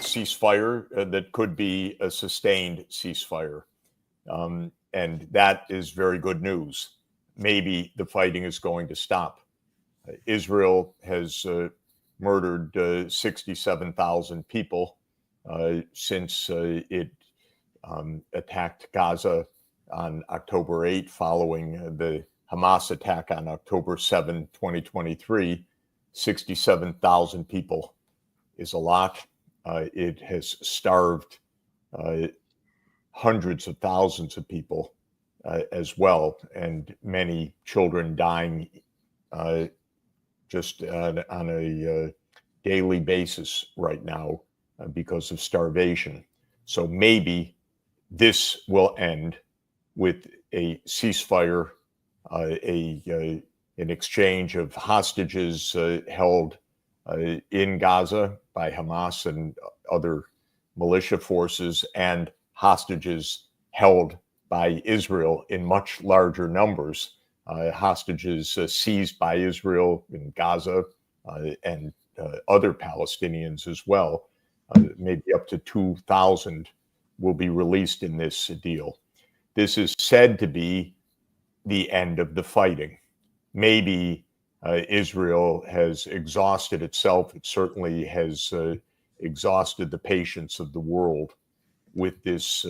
ceasefire that could be a sustained ceasefire. And that is very good news. Maybe the fighting is going to stop. Israel has murdered 67,000 people since it attacked Gaza on October 8, following the Hamas attack on October 7, 2023. 67,000 people is a lot. It has starved hundreds of thousands of people as well, and many children dying just on a daily basis right now because of starvation. So maybe this will end with a ceasefire, an exchange of hostages held in Gaza by Hamas and other militia forces, and hostages held by Israel in much larger numbers, hostages seized by Israel in Gaza and other Palestinians as well. Maybe up to 2,000 will be released in this deal. This is said to be the end of the fighting. Maybe Israel has exhausted itself. It certainly has exhausted the patience of the world with this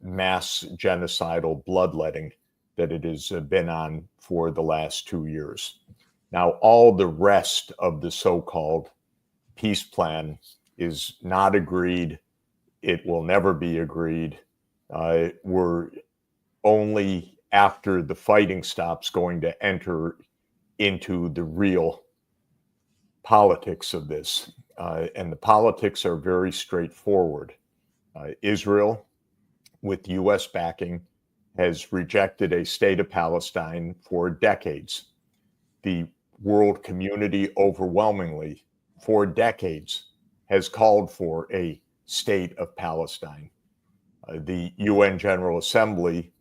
mass genocidal bloodletting that it has been on for the last 2 years. Now, all the rest of the so-called peace plan is not agreed. It will never be agreed. We're only after the fighting stops going to enter into the real politics of this. And the politics are very straightforward. Israel, with U.S. backing, has rejected a state of Palestine for decades. The world community overwhelmingly, for decades, has called for a state of Palestine. The UN General Assembly,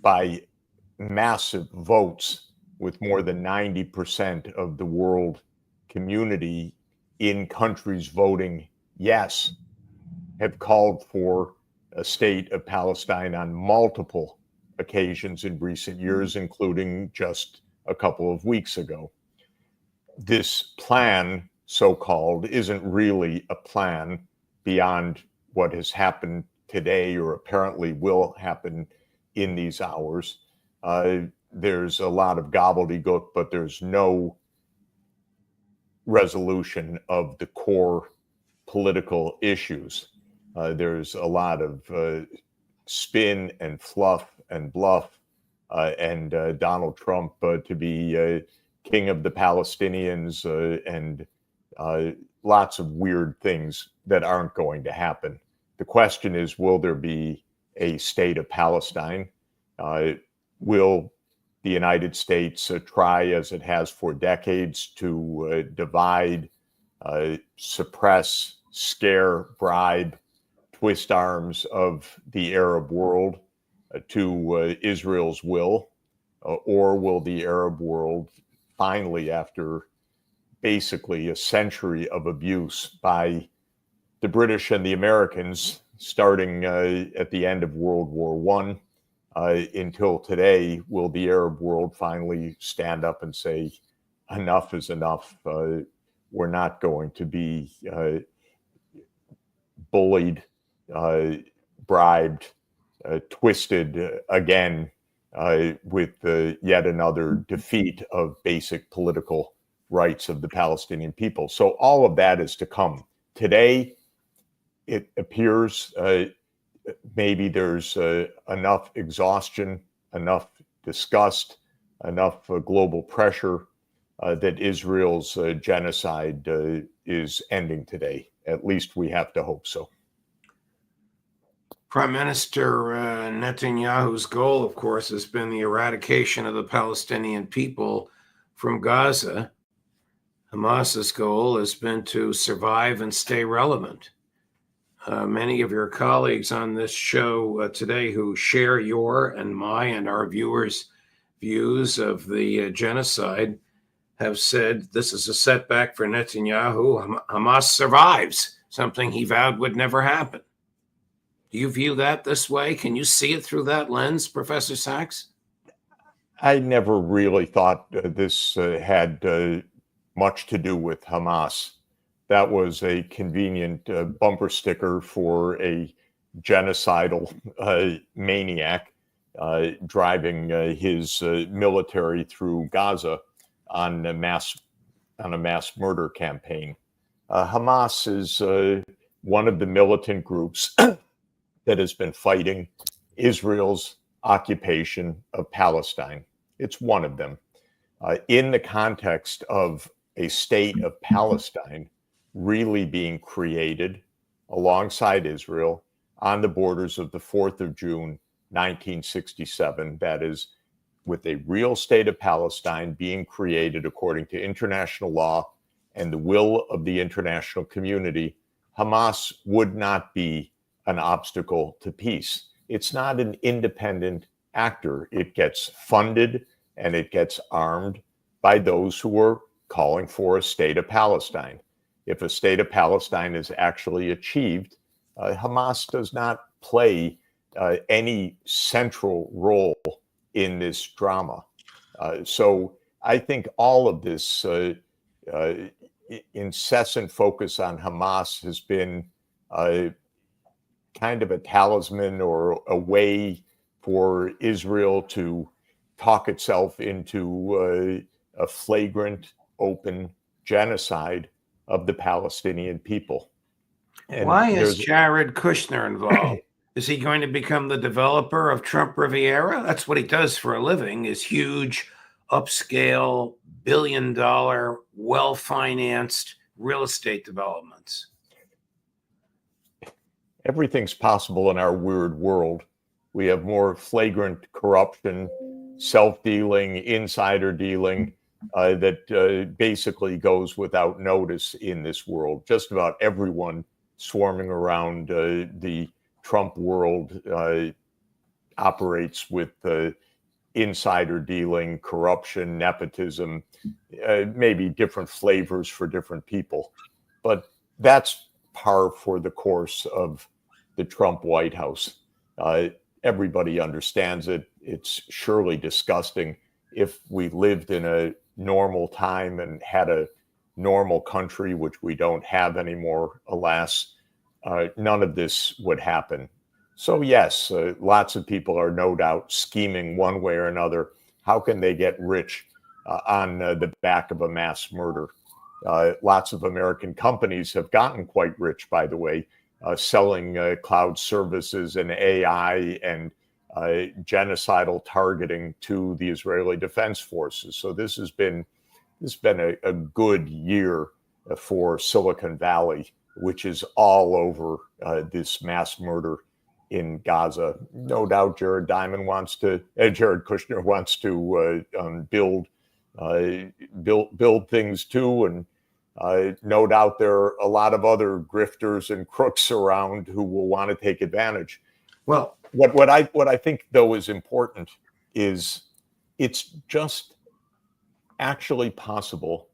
by massive votes, with more than 90% of the world community in countries voting yes, have called for a state of Palestine on multiple occasions in recent years, including just a couple of weeks ago. This plan, so-called, isn't really a plan beyond what has happened today or apparently will happen in these hours. There's a lot of gobbledygook, but there's no resolution of the core political issues. There's a lot of spin and fluff and bluff, and Donald Trump to be king of the Palestinians, and lots of weird things that aren't going to happen. The question is, will there be a state of Palestine? Will the United States try, as it has for decades, to divide, suppress, scare, bribe, twist arms of the Arab world to Israel's will? Or will the Arab world finally, after basically a century of abuse by the British and the Americans, starting at the end of World War I until today, will the Arab world finally stand up and say, enough is enough? We're not going to be bullied, bribed, twisted again with yet another defeat of basic political rights of the Palestinian people. So all of that is to come. Today, it appears maybe there's enough exhaustion, enough disgust, enough global pressure that Israel's genocide is ending today. At least we have to hope so. Prime Minister Netanyahu's goal, of course, has been the eradication of the Palestinian people from Gaza. Hamas's goal has been to survive and stay relevant. Many of your colleagues on this show today who share your and my and our viewers' views of the genocide have said this is a setback for Netanyahu. Hamas survives. something he vowed would never happen. Do you view that this way? Can you see it through that lens, Professor Sachs? I never really thought this had much to do with Hamas. That was a convenient bumper sticker for a genocidal maniac driving his military through Gaza on a mass murder campaign. Hamas is one of the militant groups that has been fighting Israel's occupation of Palestine. It's one of them. In the context of a state of Palestine really being created alongside Israel on the borders of the 4th of June, 1967, that is, with a real state of Palestine being created according to international law and the will of the international community, Hamas would not be an obstacle to peace. It's not an independent actor. It gets funded and it gets armed by those who are calling for a state of Palestine. If a state of Palestine is actually achieved, Hamas does not play any central role in this drama. So I think all of this incessant focus on Hamas has been kind of a talisman or a way for Israel to talk itself into a flagrant, open genocide of the Palestinian people. And why is Jared Kushner involved? Is he going to become the developer of Trump Riviera? That's what he does for a living, is huge, upscale, billion-dollar, well-financed real estate developments. Everything's possible in our weird world. We have more flagrant corruption, self-dealing, insider dealing that basically goes without notice in this world. Just about everyone swarming around the Trump world operates with insider dealing, corruption, nepotism, maybe different flavors for different people. But that's par for the course of the Trump White House. Everybody understands it. It's surely disgusting. If we lived in a normal time and had a normal country, which we don't have anymore, alas, none of this would happen. So yes, lots of people are no doubt scheming one way or another. How can they get rich on the back of a mass murder? Lots of American companies have gotten quite rich, by the way, selling cloud services and AI and genocidal targeting to the Israeli Defense Forces. So this has been a good year for Silicon Valley, which is all over this mass murder in Gaza. No doubt Jared Kushner wants to build things too, and no doubt there are a lot of other grifters and crooks around who will want to take advantage. Well, what I think though is important is it's just actually possible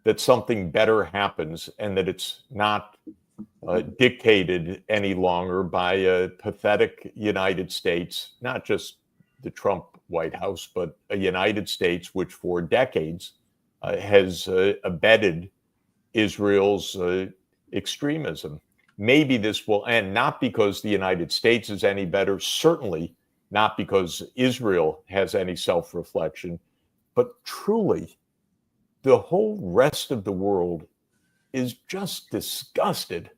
that something better happens and that it's not dictated any longer by a pathetic United States, not just the Trump White House, but a United States which for decades has abetted Israel's extremism. Maybe this will end, not because the United States is any better, certainly not because Israel has any self-reflection, but truly the whole rest of the world is just disgusted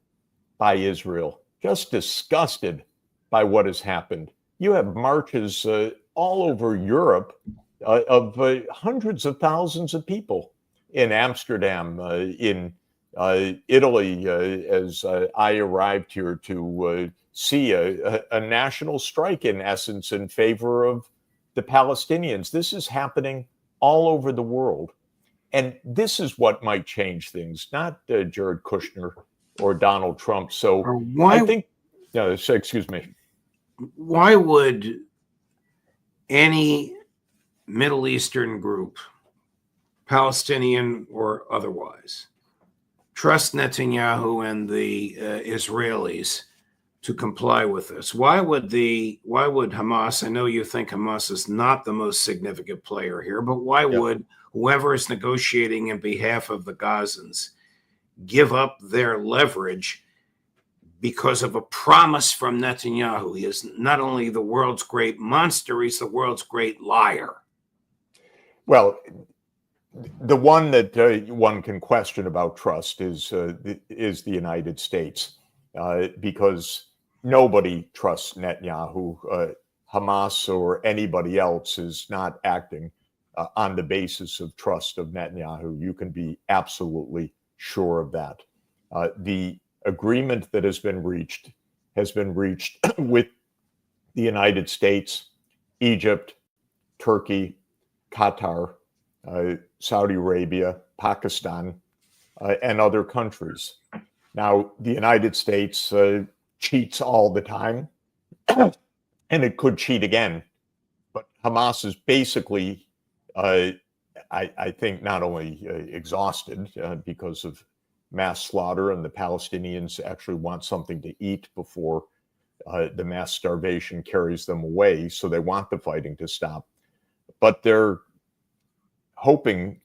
by Israel, just disgusted by what has happened. You have marches all over Europe of hundreds of thousands of people in Amsterdam, in Italy, as I arrived here to see a national strike, in essence, in favor of the Palestinians. This is happening all over the world. And this is what might change things, not Jared Kushner or Donald Trump. So I think, excuse me. Why would any Middle Eastern group, Palestinian or otherwise, trust Netanyahu and the Israelis to comply with this? Why would Hamas, I know you think Hamas is not the most significant player here, but why Yep. would whoever is negotiating in behalf of the Gazans give up their leverage because of a promise from Netanyahu? He is not only the world's great monster, he's the world's great liar. Well, the one that one can question about trust is the United States, because nobody trusts Netanyahu. Hamas or anybody else is not acting on the basis of trust of Netanyahu. You can be absolutely sure of that. The agreement that has been reached with the United States, Egypt, Turkey, Qatar, Saudi Arabia, Pakistan, and other countries. Now, the United States cheats all the time, and it could cheat again. But Hamas is basically, I think, not only exhausted because of mass slaughter, and the Palestinians actually want something to eat before the mass starvation carries them away, so they want the fighting to stop. But they're hoping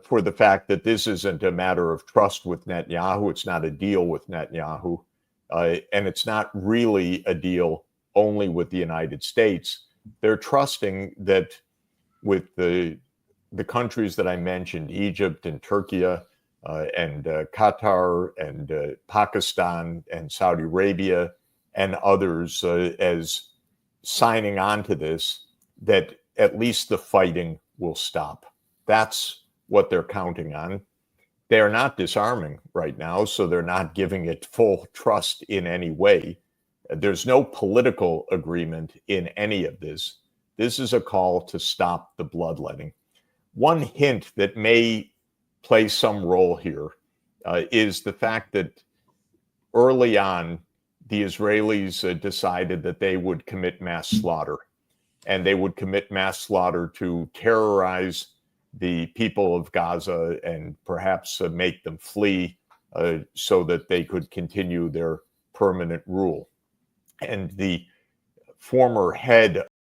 for the fact that this isn't a matter of trust with Netanyahu. It's not a deal with Netanyahu. And it's not really a deal only with the United States. They're trusting that with the countries that I mentioned, Egypt and Turkey, and Qatar and Pakistan and Saudi Arabia and others as signing on to this, that at least the fighting will stop. That's what they're counting on. They are not disarming right now, so they're not giving it full trust in any way. There's no political agreement in any of this. This is a call to stop the bloodletting. One hint that may play some role here is the fact that early on, the Israelis decided that they would commit mass slaughter, and they would commit mass slaughter to terrorize the people of Gaza and perhaps make them flee so that they could continue their permanent rule. And the former head